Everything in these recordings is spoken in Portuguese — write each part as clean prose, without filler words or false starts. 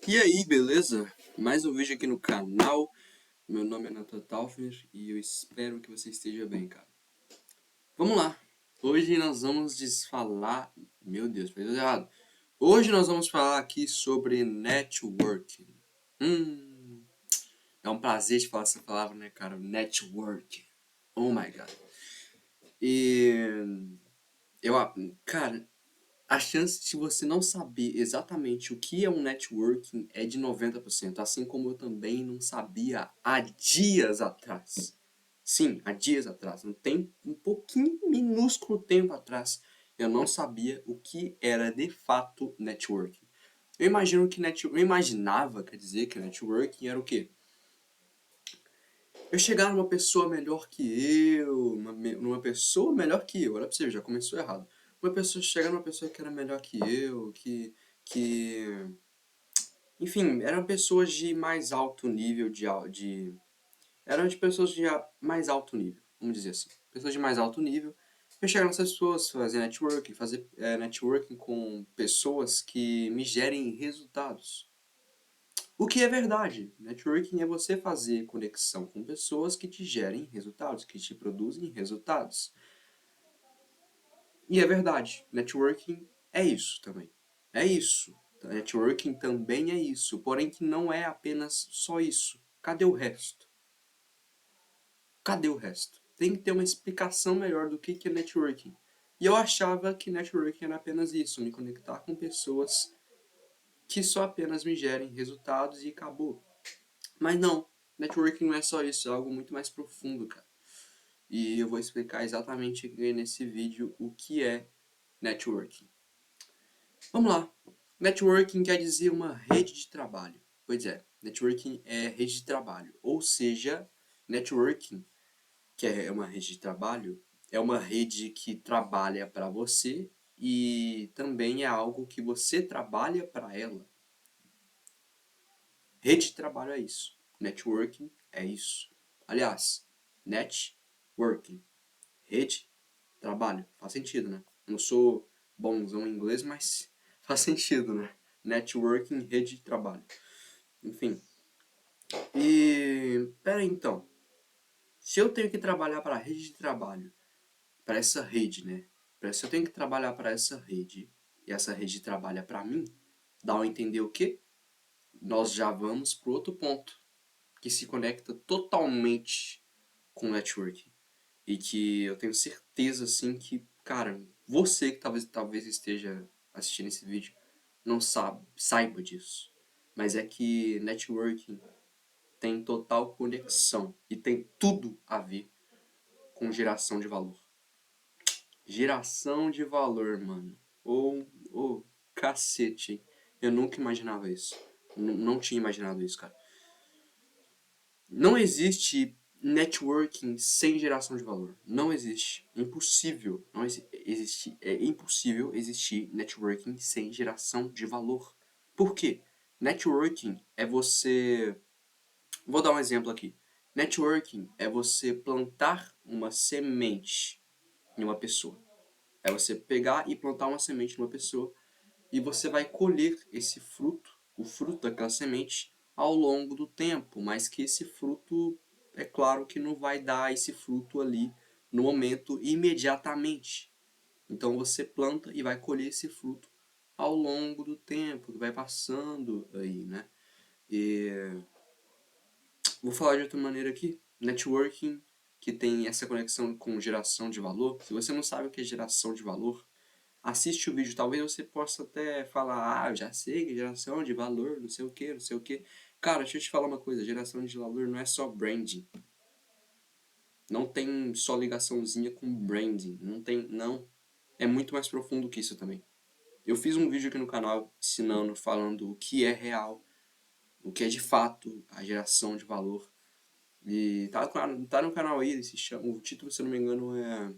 E aí, beleza? Mais um vídeo aqui no canal. Meu nome é Nathan Taufner e eu espero que você esteja bem, cara. Vamos lá. Hoje nós vamos desfalar. Meu Deus, fez tudo errado. Hoje nós vamos falar aqui sobre networking. Hum, é um prazer te falar essa palavra, né, cara? Networking. Oh my god. E eu, cara, a chance de você não saber exatamente o que é um networking é de 90%, assim como eu também não sabia há dias atrás. Sim, há dias atrás, não tem um pouquinho minúsculo tempo atrás, eu não sabia o que era de fato networking. Eu imaginava, quer dizer, que networking era o quê? Eu chegar numa pessoa melhor que eu, numa pessoa melhor que eu, olha pra você, já começou errado. Uma pessoa chegar numa pessoa que era melhor que eu, que, enfim, eram pessoas de mais alto nível eram de pessoas de mais alto nível, vamos dizer assim. Pessoas de mais alto nível. Eu chegar nessas pessoas, fazer networking, fazer networking com pessoas que me gerem resultados. O que é verdade? Networking é você fazer conexão com pessoas que te gerem resultados, que te produzem resultados. E é verdade, networking é isso também. É isso. Networking também é isso, porém que não é apenas só isso. Cadê o resto? Cadê o resto? Tem que ter uma explicação melhor do que é networking. E eu achava que networking era apenas isso, me conectar com pessoas que só apenas me gerem resultados e acabou. Mas não, networking não é só isso, é algo muito mais profundo, cara. E eu vou explicar exatamente nesse vídeo o que é networking. Vamos lá. Networking quer dizer uma rede de trabalho. Pois é, networking é rede de trabalho. Ou seja, networking, que é uma rede de trabalho, é uma rede que trabalha para você e também é algo que você trabalha para ela. Rede de trabalho é isso. Networking é isso. Aliás, networking, rede, trabalho. Faz sentido, né? Não sou bonzão em inglês, mas faz sentido, né? Networking, rede de trabalho. Enfim. E. Pera aí, então. Se eu tenho que trabalhar para a rede de trabalho, para essa rede, né? Se eu tenho que trabalhar para essa rede e essa rede trabalha para mim, dá a entender o quê? Nós já vamos para outro ponto que se conecta totalmente com o networking. E que eu tenho certeza, assim, que, cara, você que talvez esteja assistindo esse vídeo não saiba disso. Mas é que networking tem total conexão e tem tudo a ver com geração de valor. Geração de valor, mano. Ou cacete, hein? Eu nunca imaginava isso. Não tinha imaginado isso, cara. Não existe networking sem geração de valor. Não existe. Impossível. Não existe. É impossível existir networking sem geração de valor. Por quê? Networking é você. Vou dar um exemplo aqui. Networking é você plantar uma semente em uma pessoa. É você pegar e plantar uma semente numa pessoa e você vai colher esse fruto, o fruto daquela semente, ao longo do tempo, mas que esse fruto, é claro que não vai dar esse fruto ali no momento imediatamente. Então você planta e vai colher esse fruto ao longo do tempo, que vai passando aí, né? E vou falar de outra maneira aqui. Networking, que tem essa conexão com geração de valor. Se você não sabe o que é geração de valor, assiste o vídeo, talvez você possa até falar, eu já sei que geração de valor, não sei o que, não sei o que. Cara, deixa eu te falar uma coisa, geração de valor não é só branding. Não tem só ligaçãozinha com branding, não tem, não. É muito mais profundo que isso também. Eu fiz um vídeo aqui no canal ensinando, falando o que é real, o que é de fato a geração de valor. E tá no canal aí, o título, se eu não me engano, é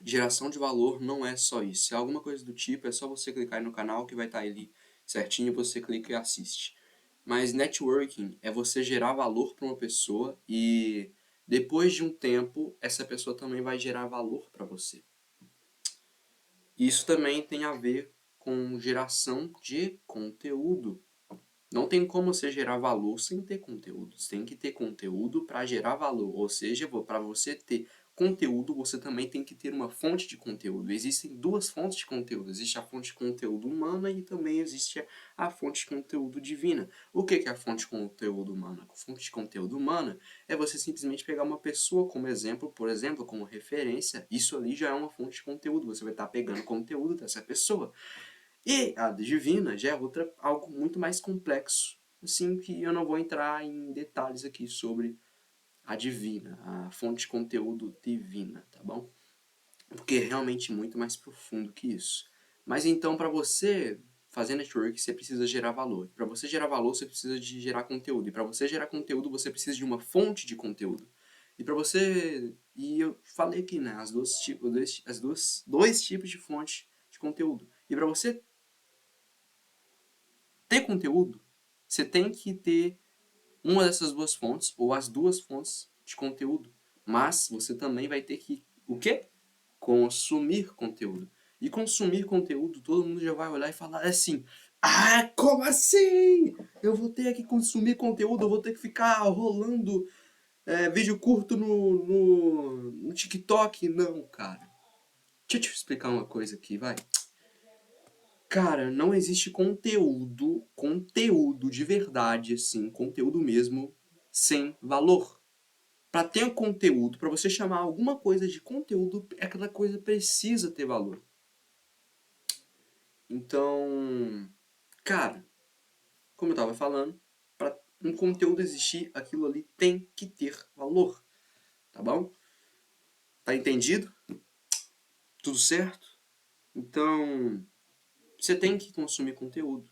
Geração de valor não é só isso. Se é alguma coisa do tipo, é só você clicar aí no canal que vai estar ali certinho, você clica e assiste. Mas networking é você gerar valor para uma pessoa e depois de um tempo, essa pessoa também vai gerar valor para você. Isso também tem a ver com geração de conteúdo. Não tem como você gerar valor sem ter conteúdo. Você tem que ter conteúdo para gerar valor. Ou seja, para você ter conteúdo, você também tem que ter uma fonte de conteúdo. Existem duas fontes de conteúdo. Existe a fonte de conteúdo humana e também existe a fonte de conteúdo divina. O que é a fonte de conteúdo humana? A fonte de conteúdo humana é você simplesmente pegar uma pessoa como exemplo, por exemplo, como referência. Isso ali já é uma fonte de conteúdo. Você vai estar pegando conteúdo dessa pessoa. E a divina já é algo muito mais complexo, assim que eu não vou entrar em detalhes aqui sobre a divina, a fonte de conteúdo divina, tá bom? Porque é realmente muito mais profundo que isso. Mas então, para você fazer network, você precisa gerar valor. Para você gerar valor, você precisa de gerar conteúdo. E para você gerar conteúdo, você precisa de uma fonte de conteúdo. E para você... E eu falei aqui, né? Dois tipos de fonte de conteúdo. E para você ter conteúdo, você tem que ter uma dessas duas fontes, ou as duas fontes de conteúdo. Mas você também vai ter que, o quê? Consumir conteúdo. E consumir conteúdo, todo mundo já vai olhar e falar assim, ah, como assim? Eu vou ter que consumir conteúdo, eu vou ter que ficar rolando vídeo curto no TikTok. Não, cara. Deixa eu te explicar uma coisa aqui, vai. Cara, não existe conteúdo de verdade, assim, conteúdo mesmo, sem valor. Para ter conteúdo, para você chamar alguma coisa de conteúdo, aquela coisa precisa ter valor. Então, cara, como eu tava falando, para um conteúdo existir, aquilo ali tem que ter valor, tá bom? Tá entendido? Tudo certo? Então, você tem que consumir conteúdo.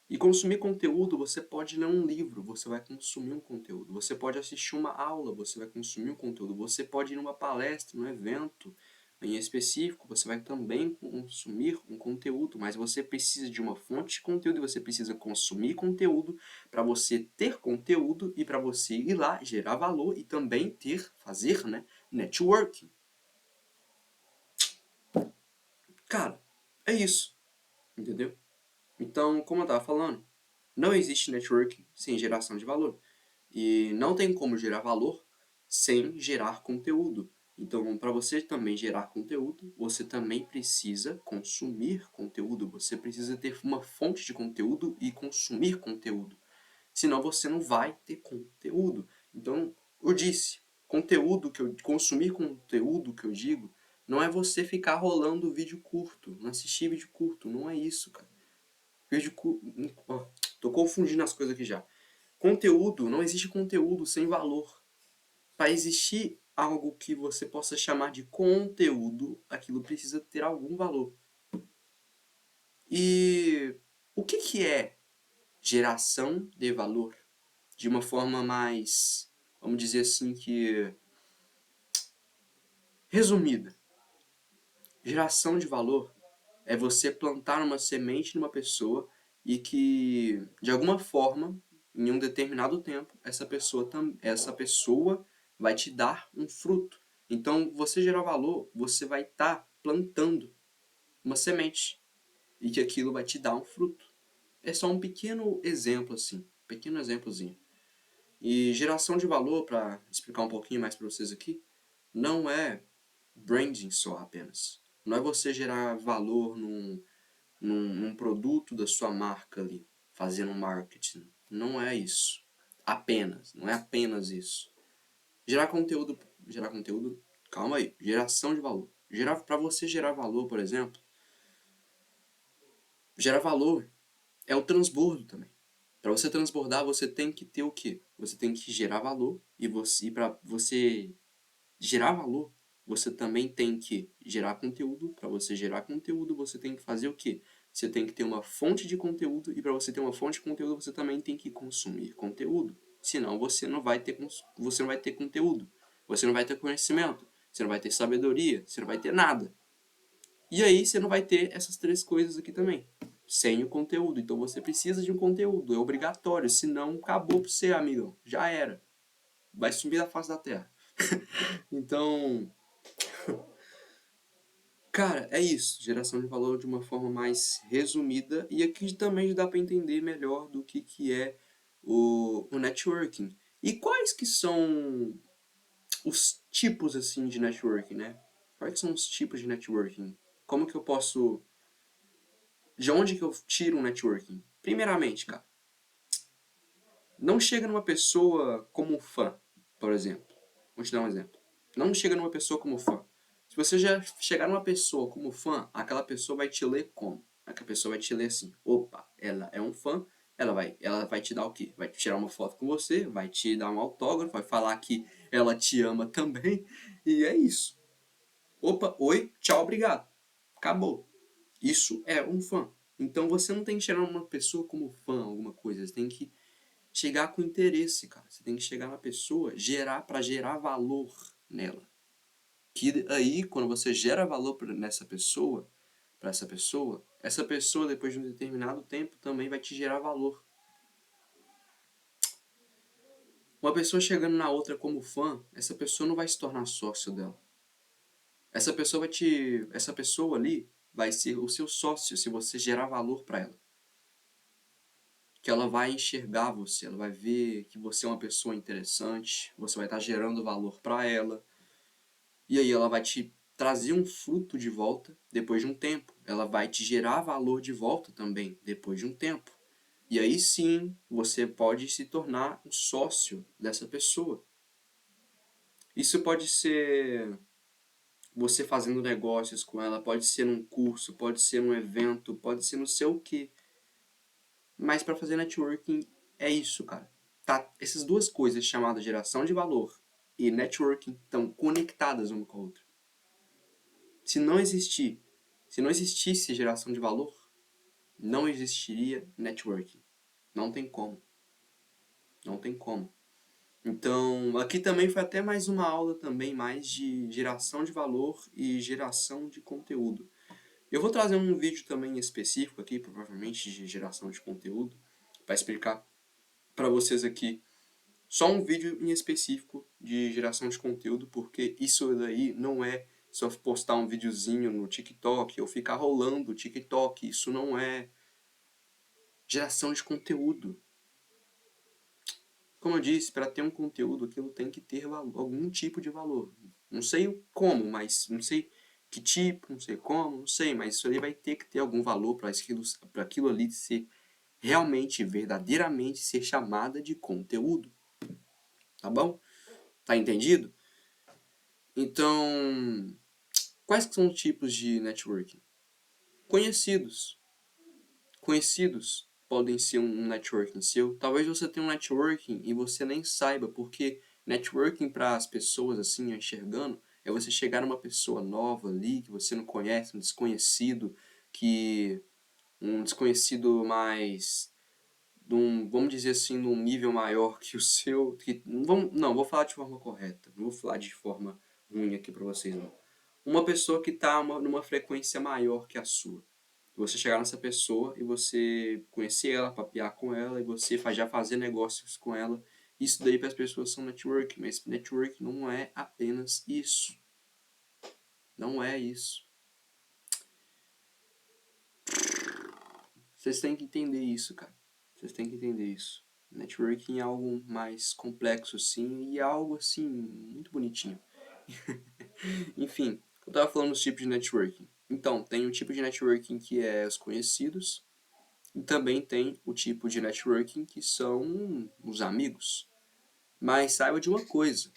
E consumir conteúdo, você pode ler um livro, você vai consumir um conteúdo. Você pode assistir uma aula, você vai consumir um conteúdo. Você pode ir numa palestra, num evento em específico, você vai também consumir um conteúdo. Mas você precisa de uma fonte de conteúdo e você precisa consumir conteúdo para você ter conteúdo e para você ir lá, gerar valor e também fazer, né, networking. Cara, é isso, entendeu? Então, como eu estava falando, não existe networking sem geração de valor. E não tem como gerar valor sem gerar conteúdo. Então, para você também gerar conteúdo, você também precisa consumir conteúdo. Você precisa ter uma fonte de conteúdo e consumir conteúdo. Senão você não vai ter conteúdo. Então, eu disse, consumir conteúdo que eu digo, não é você ficar rolando vídeo curto, não assistir vídeo curto, não é isso, cara. Vídeo curto, tô confundindo as coisas aqui já. Conteúdo, não existe conteúdo sem valor. Para existir algo que você possa chamar de conteúdo, aquilo precisa ter algum valor. E o que é geração de valor? De uma forma mais, vamos dizer assim, que resumida. Geração de valor é você plantar uma semente numa pessoa e que, de alguma forma, em um determinado tempo, essa pessoa vai te dar um fruto. Então, você gerar valor, você vai estar plantando uma semente e que aquilo vai te dar um fruto. É só um pequeno exemplo, assim, um pequeno exemplozinho. E geração de valor, para explicar um pouquinho mais para vocês aqui, não é branding só apenas. Não é você gerar valor num produto da sua marca ali, fazendo marketing. Não é isso. Apenas. Não é apenas isso. Gerar conteúdo, calma aí. Geração de valor. Para você gerar valor, por exemplo, gerar valor é o transbordo também. Para você transbordar, você tem que ter o quê? Você tem que gerar valor e para você gerar valor, você também tem que gerar conteúdo. Para você gerar conteúdo, você tem que fazer o quê? Você tem que ter uma fonte de conteúdo e para você ter uma fonte de conteúdo, você também tem que consumir conteúdo. Senão você não vai ter conteúdo, você não vai ter conhecimento, você não vai ter sabedoria, você não vai ter nada. E aí você não vai ter essas três coisas aqui também, sem o conteúdo. Então você precisa de um conteúdo, é obrigatório, senão acabou para você, amigão. Já era. Vai sumir da face da terra. Então, Cara, é isso. Geração de valor de uma forma mais resumida. E aqui também dá para entender melhor do que é o networking. E quais que são os tipos, assim, de networking, né? Quais são os tipos de networking? Como que eu posso... De onde que eu tiro um networking? Primeiramente, cara, não chega numa pessoa como fã, por exemplo. Vou te dar um exemplo. Não chega numa pessoa como fã. Se você já chegar numa pessoa como fã, aquela pessoa vai te ler como? Aquela pessoa vai te ler assim, opa, ela é um fã, ela vai te dar o quê? Vai tirar uma foto com você, vai te dar um autógrafo, vai falar que ela te ama também, e é isso. Opa, oi, tchau, obrigado. Acabou. Isso é um fã. Então você não tem que chegar numa pessoa como fã, alguma coisa. Você tem que chegar com interesse, cara. Você tem que chegar na pessoa, gerar para gerar valor nela. Que aí, quando você gera valor nessa pessoa, para essa pessoa depois de um determinado tempo também vai te gerar valor. Uma pessoa chegando na outra como fã, essa pessoa não vai se tornar sócio dela. Essa pessoa ali vai ser o seu sócio se você gerar valor para ela. Que ela vai enxergar você, ela vai ver que você é uma pessoa interessante, você vai estar gerando valor para ela. E aí ela vai te trazer um fruto de volta depois de um tempo. Ela vai te gerar valor de volta também depois de um tempo. E aí sim, você pode se tornar um sócio dessa pessoa. Isso pode ser você fazendo negócios com ela, pode ser num curso, pode ser num evento, pode ser não sei o quê. Mas para fazer networking é isso, cara. Tá? Essas duas coisas chamadas geração de valor e networking estão conectadas uma com a outra. Se não existir, se não existisse geração de valor, não existiria networking. Não tem como. Não tem como. Então, aqui também foi até mais uma aula também mais de geração de valor e geração de conteúdo. Eu vou trazer um vídeo também específico aqui, provavelmente de geração de conteúdo, para explicar para vocês aqui só um vídeo em específico de geração de conteúdo, porque isso daí não é só postar um videozinho no TikTok ou ficar rolando o TikTok. Isso não é geração de conteúdo. Como eu disse, para ter um conteúdo, aquilo tem que ter algum tipo de valor. Não sei como, mas não sei que tipo, não sei como, não sei, mas isso ali vai ter que ter algum valor para aquilo ali ser realmente, verdadeiramente ser chamada de conteúdo. Tá bom? Tá entendido? Então, quais são os tipos de networking? Conhecidos. Conhecidos podem ser um networking seu. Talvez você tenha um networking e você nem saiba, porque networking para as pessoas assim, enxergando, é você chegar numa pessoa nova ali, que você não conhece, um desconhecido mais, vamos dizer assim, num nível maior que o seu. Não, vou falar de forma correta, não vou falar de forma ruim aqui para vocês, não. Uma pessoa que está numa frequência maior que a sua. Você chegar nessa pessoa e você conhecer ela, papear com ela e você já fazer negócios com ela. Isso daí para as pessoas são networking, mas networking não é apenas isso. Não é isso. Vocês têm que entender isso, cara. Vocês têm que entender isso. Networking é algo mais complexo, sim, e é algo, assim, muito bonitinho. Enfim, eu tava falando dos tipos de networking. Então, tem um tipo de networking que é os conhecidos, e também tem o tipo de networking que são os amigos. Mas saiba de uma coisa.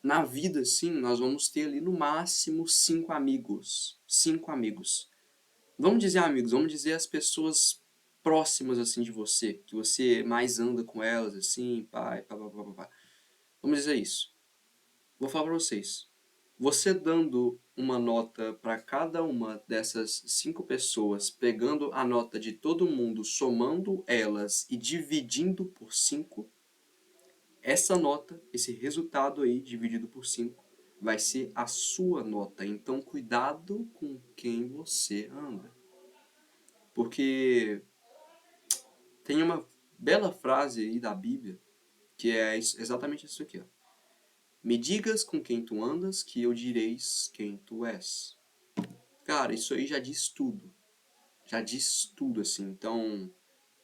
Na vida, sim, nós vamos ter ali no máximo 5 amigos. 5 amigos. Vamos dizer amigos, vamos dizer as pessoas próximas assim de você, que você mais anda com elas, assim, pai, pá, pá, pá, pá, pá. Vamos dizer isso. Vou falar pra vocês. Você dando uma nota para cada uma dessas 5 pessoas, pegando a nota de todo mundo, somando elas e dividindo por 5, essa nota, esse resultado aí dividido por 5, vai ser a sua nota. Então cuidado com quem você anda. Porque tem uma bela frase aí da Bíblia que é exatamente isso aqui, ó. Me digas com quem tu andas, que eu direis quem tu és. Cara, isso aí já diz tudo. Já diz tudo, assim. Então,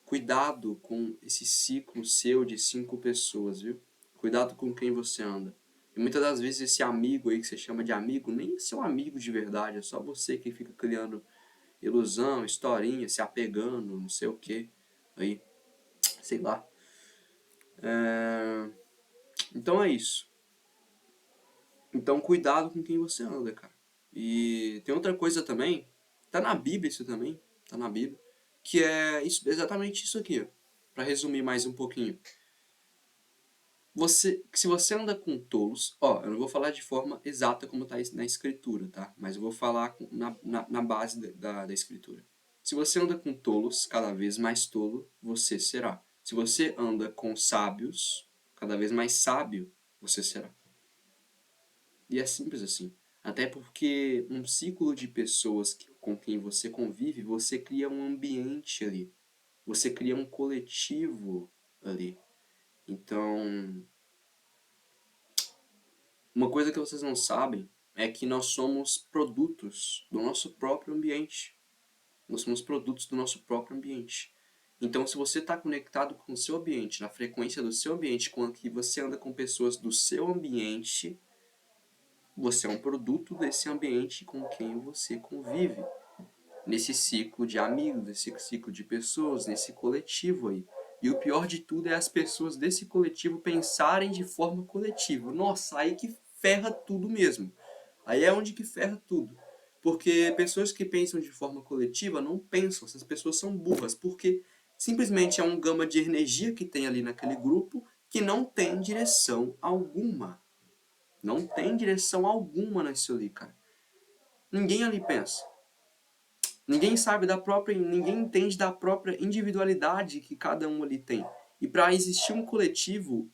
cuidado com esse ciclo seu de 5 pessoas, viu? Cuidado com quem você anda. E muitas das vezes esse amigo aí que você chama de amigo, nem é seu amigo de verdade, é só você que fica criando ilusão, historinha, se apegando, não sei o que. Aí, sei lá. Então é isso. Então cuidado com quem você anda, cara. E tem outra coisa também, tá na Bíblia isso também, tá na Bíblia, que é isso, exatamente isso aqui, ó. Pra resumir mais um pouquinho. Se você anda com tolos, ó, eu não vou falar de forma exata como tá na escritura, tá? Mas eu vou falar na base da escritura. Se você anda com tolos, cada vez mais tolo você será. Se você anda com sábios, cada vez mais sábio você será. E é simples assim. Até porque um ciclo de pessoas com quem você convive, você cria um ambiente ali. Você cria um coletivo ali. Então, uma coisa que vocês não sabem é que nós somos produtos do nosso próprio ambiente. Nós somos produtos do nosso próprio ambiente. Então, se você está conectado com o seu ambiente, na frequência do seu ambiente, quando que você anda com pessoas do seu ambiente, você é um produto desse ambiente com quem você convive. Nesse ciclo de amigos, nesse ciclo de pessoas, nesse coletivo aí. E o pior de tudo é as pessoas desse coletivo pensarem de forma coletiva. Nossa, aí que ferra tudo mesmo. Aí é onde que ferra tudo. Porque pessoas que pensam de forma coletiva não pensam, essas pessoas são burras, porque simplesmente é um gama de energia que tem ali naquele grupo que não tem direção alguma. Não tem direção alguma nisso ali, cara. Ninguém ali pensa. Ninguém sabe da própria, ninguém entende da própria individualidade que cada um ali tem. E para existir um coletivo,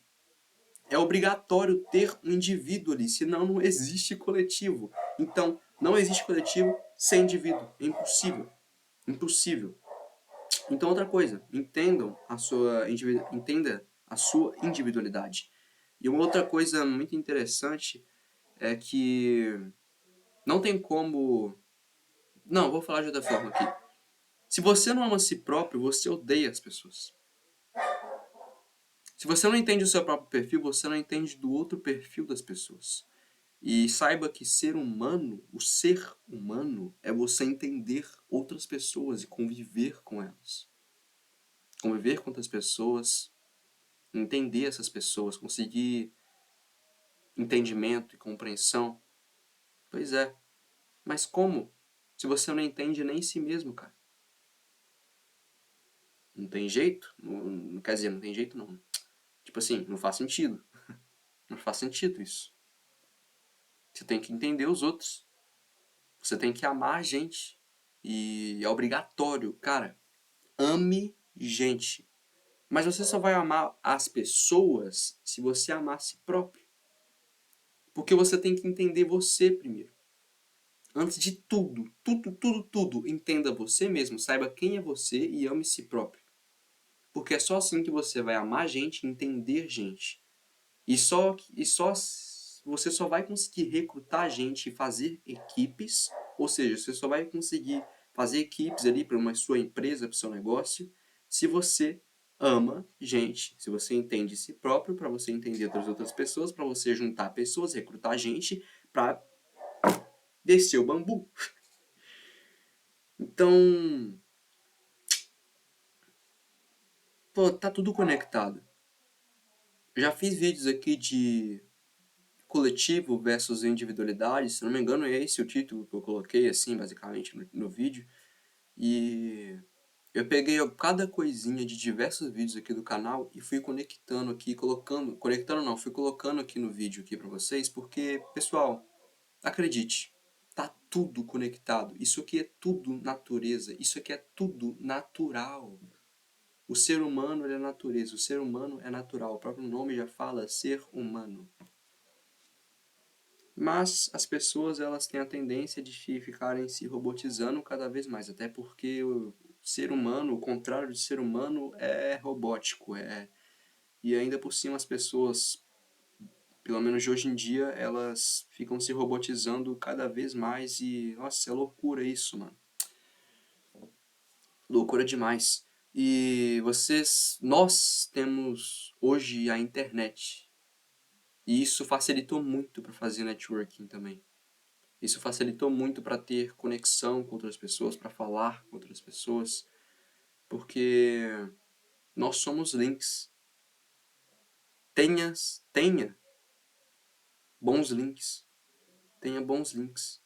é obrigatório ter um indivíduo ali, senão não existe coletivo. Então, não existe coletivo sem indivíduo. É impossível. Impossível. Então, outra coisa, entenda a sua individualidade. E uma outra coisa muito interessante é que não tem como... Não, vou falar de outra forma aqui. Se você não ama a si próprio, você odeia as pessoas. Se você não entende o seu próprio perfil, você não entende do outro perfil das pessoas. E saiba que ser humano, o ser humano, é você entender outras pessoas e conviver com elas. Conviver com outras pessoas, entender essas pessoas, conseguir entendimento e compreensão. Pois é. Mas como? Se você não entende nem si mesmo, cara. Não tem jeito? Não quer dizer, não tem jeito não. Tipo assim, não faz sentido. Não faz sentido isso. Você tem que entender os outros. Você tem que amar a gente. E é obrigatório. Cara, ame gente. Mas você só vai amar as pessoas se você amar a si próprio. Porque você tem que entender você primeiro. Antes de tudo, entenda você mesmo. Saiba quem é você e ame si próprio. Porque é só assim que você vai amar gente e entender gente. Você só vai conseguir recrutar gente e fazer equipes, ou seja, você só vai conseguir fazer equipes ali para uma sua empresa, para o seu negócio, se você ama gente, se você entende si próprio, para você entender das outras pessoas, para você juntar pessoas, recrutar gente para descer o bambu. Então, pô, tá tudo conectado. Já fiz vídeos aqui de coletivo versus individualidade, se não me engano é esse o título que eu coloquei, assim, basicamente, no vídeo. E eu peguei cada coisinha de diversos vídeos aqui do canal e fui conectando aqui, fui colocando aqui no vídeo aqui pra vocês, porque, pessoal, acredite, tá tudo conectado. Isso aqui é tudo natureza, isso aqui é tudo natural. O ser humano ele é natureza, o ser humano é natural, o próprio nome já fala ser humano. Mas as pessoas elas têm a tendência de ficarem se robotizando cada vez mais, até porque o ser humano, o contrário de ser humano é robótico, e ainda por cima as pessoas pelo menos de hoje em dia, elas ficam se robotizando cada vez mais e, nossa, é loucura isso, mano. Loucura demais. E nós temos hoje a internet. E isso facilitou muito para fazer networking também. Isso facilitou muito para ter conexão com outras pessoas, para falar com outras pessoas, porque nós somos links. Tenha bons links. Tenha bons links.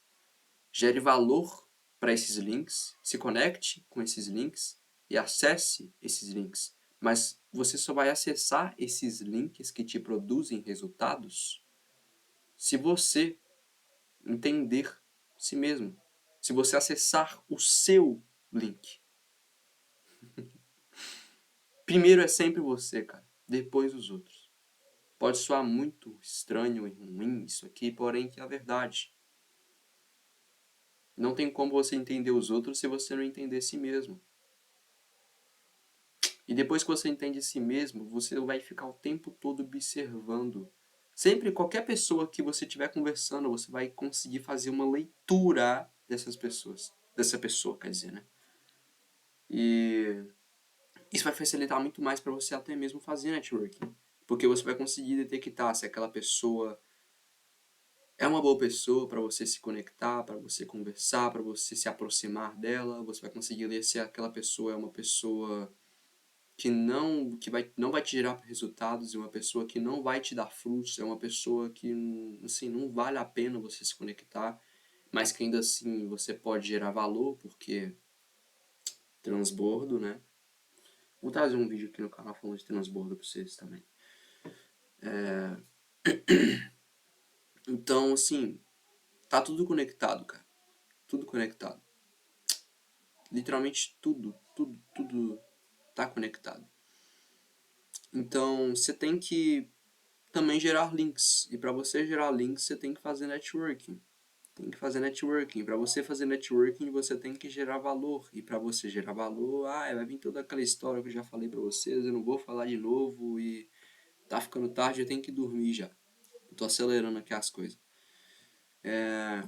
Gere valor para esses links, se conecte com esses links e acesse esses links. Mas você só vai acessar esses links que te produzem resultados se você entender si mesmo. Se você acessar o seu link. Primeiro é sempre você, cara. Depois os outros. Pode soar muito estranho e ruim isso aqui, porém que é a verdade. Não tem como você entender os outros se você não entender si mesmo. E depois que você entende si mesmo, você vai ficar o tempo todo observando. Sempre, qualquer pessoa que você estiver conversando, você vai conseguir fazer uma leitura dessas pessoas. Dessa pessoa, quer dizer, né? E isso vai facilitar muito mais para você até mesmo fazer networking. Porque você vai conseguir detectar se aquela pessoa é uma boa pessoa para você se conectar, para você conversar, para você se aproximar dela. Você vai conseguir ler se aquela pessoa é uma pessoa não vai te gerar resultados, é uma pessoa que não vai te dar frutos, é uma pessoa que assim, não vale a pena você se conectar, mas que ainda assim você pode gerar valor, porque transbordo, né? Vou trazer um vídeo aqui no canal falando de transbordo para vocês também. Então, assim, tá tudo conectado, cara. Tudo conectado. Literalmente tudo tá conectado. Então, você tem que também gerar links. E para você gerar links, você tem que fazer networking. Tem que fazer networking. Para você fazer networking, você tem que gerar valor. E para você gerar valor, vai vir toda aquela história que eu já falei para vocês. Eu não vou falar de novo e tá ficando tarde, eu tenho que dormir já. Eu tô acelerando aqui as coisas. É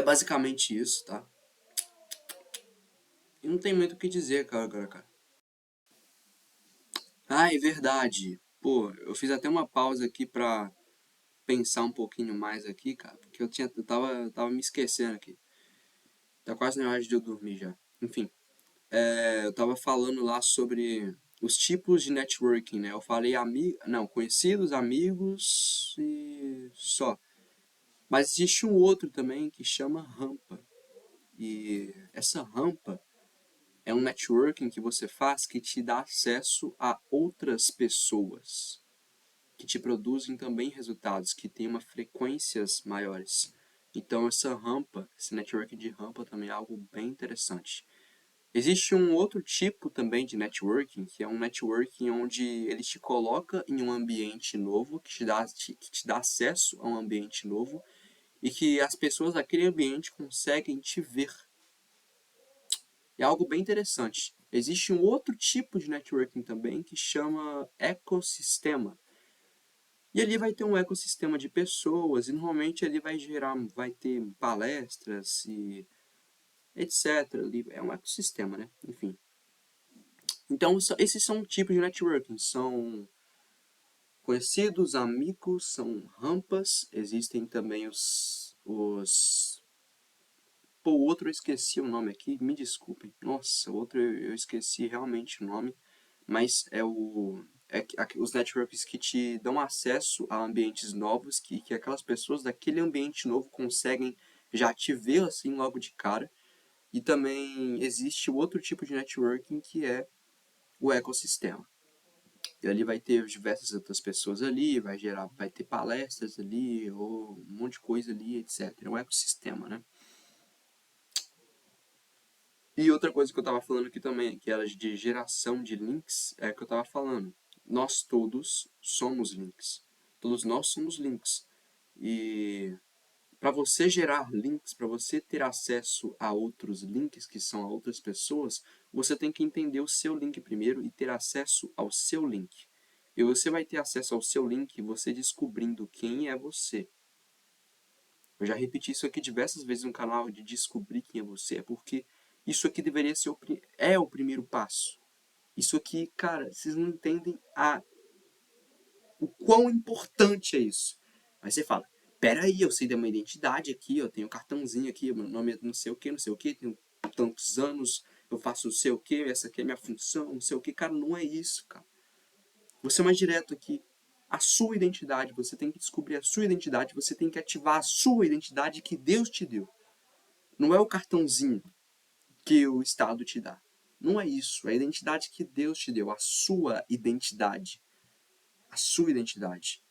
basicamente isso, tá? E não tem muito o que dizer, cara, agora, cara. Ah, é verdade. Pô, eu fiz até uma pausa aqui pra pensar um pouquinho mais aqui, cara, porque eu tava me esquecendo aqui. Tá quase na hora de eu dormir já. Enfim, eu tava falando lá sobre os tipos de networking, né? Eu falei conhecidos, amigos e só. Mas existe um outro também que chama rampa. E essa rampa é um networking que você faz que te dá acesso a outras pessoas, que te produzem também resultados, que têm uma frequências maiores. Então essa rampa, esse networking de rampa também é algo bem interessante. Existe um outro tipo também de networking, que é um networking onde ele te coloca em um ambiente novo, que te dá acesso a um ambiente novo, e que as pessoas daquele ambiente conseguem te ver. É algo bem interessante. Existe um outro tipo de networking também que chama ecossistema. E ali vai ter um ecossistema de pessoas e normalmente ali vai ter palestras e etc. Ali é um ecossistema, né? Enfim. Então esses são tipos de networking. São conhecidos, amigos, são rampas. Existem também Pô, o outro eu esqueci o nome aqui, me desculpem. Nossa, o outro eu esqueci realmente o nome. Mas os networks que te dão acesso a ambientes novos, que aquelas pessoas daquele ambiente novo conseguem já te ver assim logo de cara. E também existe o outro tipo de networking que é o ecossistema. E ali vai ter diversas outras pessoas ali, vai ter palestras ali, ou um monte de coisa ali, etc. É um ecossistema, né? E outra coisa que eu estava falando aqui também, que era de geração de links, é que eu estava falando. Nós todos somos links. Todos nós somos links. E para você gerar links, para você ter acesso a outros links, que são a outras pessoas, você tem que entender o seu link primeiro e ter acesso ao seu link. E você vai ter acesso ao seu link, você descobrindo quem é você. Eu já repeti isso aqui diversas vezes no canal, de descobrir quem é você, porque isso aqui deveria ser o primeiro passo. Isso aqui, cara, vocês não entendem o quão importante é isso. Aí você fala, peraí, eu sei da minha identidade aqui, eu tenho um cartãozinho aqui, meu nome é não sei o que, tenho tantos anos, eu faço não sei o que, essa aqui é a minha função, não sei o que. Cara, não é isso, cara. Vou ser mais direto aqui. A sua identidade, você tem que descobrir a sua identidade, você tem que ativar a sua identidade que Deus te deu. Não é o cartãozinho que o Estado te dá. Não é isso, é a identidade que Deus te deu, a sua identidade. A sua identidade.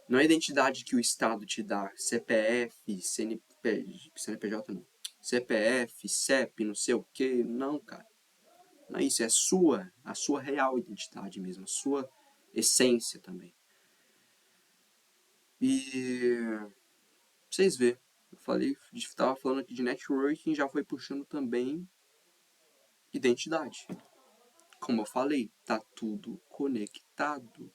Não é a identidade que o Estado te dá, CPF, CNPJ não. CPF, CEP, não sei o que, não, cara. Não é isso, é a sua real identidade mesmo, a sua essência também. E vocês vê, estava falando aqui de networking, já foi puxando também identidade. Como eu falei, tá tudo conectado.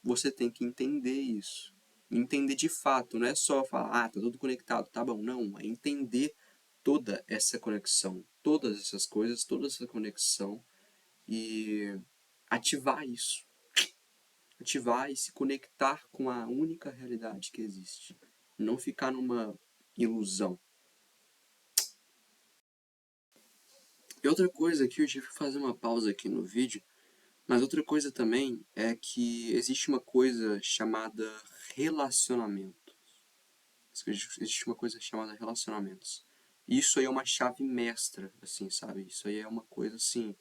Você tem que entender isso. Entender de fato, não é só falar, tá tudo conectado, tá bom. Não, é entender toda essa conexão, todas essas coisas, toda essa conexão e ativar isso. Ativar e se conectar com a única realidade que existe. Não ficar numa ilusão. E outra coisa aqui, eu tive que fazer uma pausa aqui no vídeo, mas outra coisa também é que existe uma coisa chamada relacionamento. Existe uma coisa chamada relacionamentos. E isso aí é uma chave mestra, assim, sabe? Isso aí é uma coisa, assim,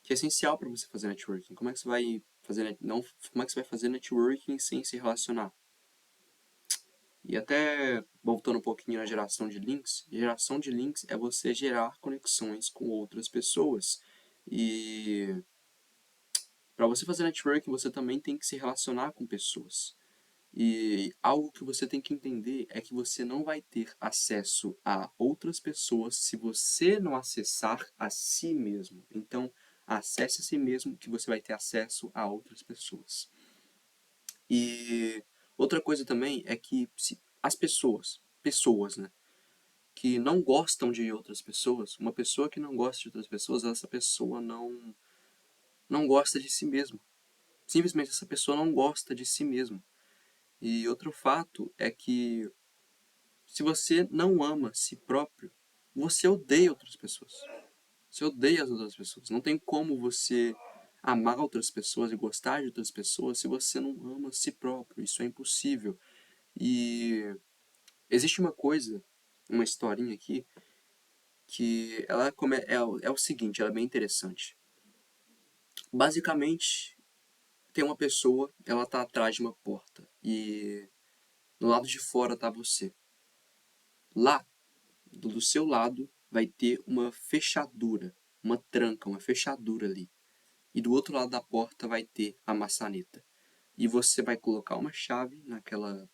que é essencial para você fazer networking. Como é que você vai fazer, não, como é que você vai fazer networking sem se relacionar? E até voltando um pouquinho na geração de links é você gerar conexões com outras pessoas. E para você fazer networking, você também tem que se relacionar com pessoas. E algo que você tem que entender é que você não vai ter acesso a outras pessoas se você não acessar a si mesmo. Então, acesse a si mesmo que você vai ter acesso a outras pessoas. E outra coisa também é que as pessoas, né, que não gostam de outras pessoas, uma pessoa que não gosta de outras pessoas, essa pessoa não gosta de si mesma. Simplesmente essa pessoa não gosta de si mesma. E outro fato é que se você não ama si próprio, você odeia outras pessoas. Você odeia as outras pessoas. Não tem como você amar outras pessoas e gostar de outras pessoas se você não ama si próprio. Isso é impossível. E existe uma coisa, uma historinha aqui, que ela é o seguinte, ela é bem interessante. Basicamente, tem uma pessoa, ela tá atrás de uma porta e do lado de fora tá você. Lá, do seu lado, vai ter uma fechadura, uma tranca, uma fechadura ali. E do outro lado da porta vai ter a maçaneta. E você vai colocar uma chave naquela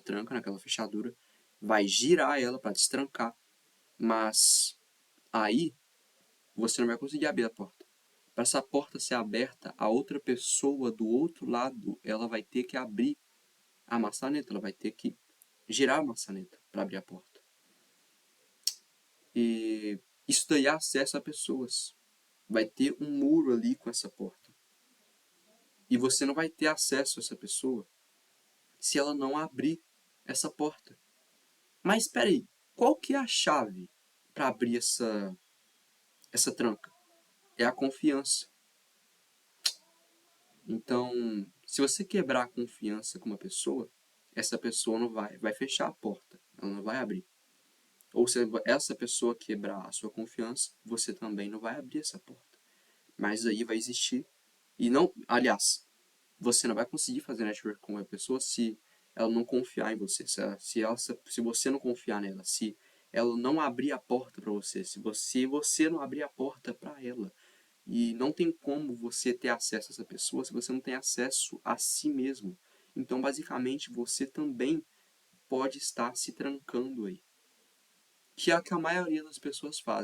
tranca, naquela fechadura, vai girar ela para destrancar, mas aí você não vai conseguir abrir a porta. Para essa porta ser aberta, a outra pessoa do outro lado, ela vai ter que abrir a maçaneta, ela vai ter que girar a maçaneta para abrir a porta. E isso daí é acesso a pessoas. Vai ter um muro ali com essa porta. E você não vai ter acesso a essa pessoa se ela não abrir essa porta. Mas espera aí, qual que é a chave para abrir essa tranca? É a confiança. Então, se você quebrar a confiança com uma pessoa, essa pessoa não vai fechar a porta, ela não vai abrir. Ou se essa pessoa quebrar a sua confiança, você também não vai abrir essa porta. Mas aí vai existir e não, aliás, você não vai conseguir fazer network com uma pessoa se ela não confiar em você, se você não confiar nela, se ela não abrir a porta para você, se você não abrir a porta para ela. E não tem como você ter acesso a essa pessoa se você não tem acesso a si mesmo. Então, basicamente, você também pode estar se trancando aí. Que é o que a maioria das pessoas fazem.